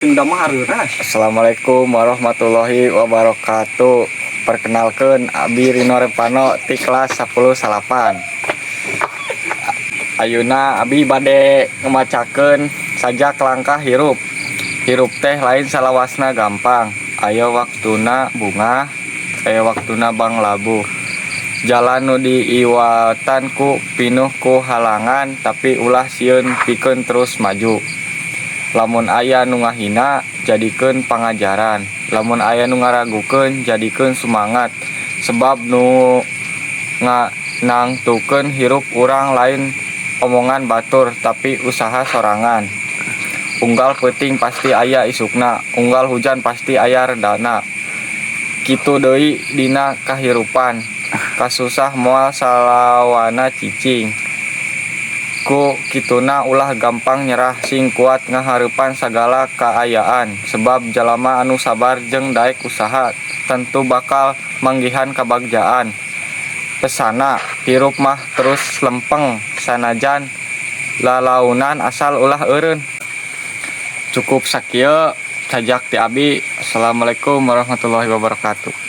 Assalamualaikum warahmatullahi wabarakatuh. Perkenalkan Abi Rino Repano ti kelas 10-8. Ayeuna Abi bade ngemacakeun sajak langkah hirup. Hirup teh lain salawasna gampang. Aya waktuna bunga, aya waktuna banglabuh. Jalan nu diiwatan ku pinuh ku halangan, tapi ulah sieun pikeun terus maju. Lamun aya nu ngahina jadikeun pangajaran, lamun aya nu ngaragukeun jadikeun semangat. Sebab nu nganangtukeun hirup urang lain omongan batur, tapi usaha sorangan. Unggal peuting pasti aya isukna, unggal hujan pasti aya redana. Kitu deui dina kahirupan, kasusah moal salawana cicing. Ku kituna ulah gampang nyerah, sing kuat ngahareupan sagala kaayaan. Sebab jalama anu sabar jeung daek usaha tentu bakal manggihan kabagjaan. Pesana hirup mah terus lempeng, sanajan lalaunan asal ulah eureun. Cukup sakieu sajak ti Abi. Assalamualaikum warahmatullahi wabarakatuh.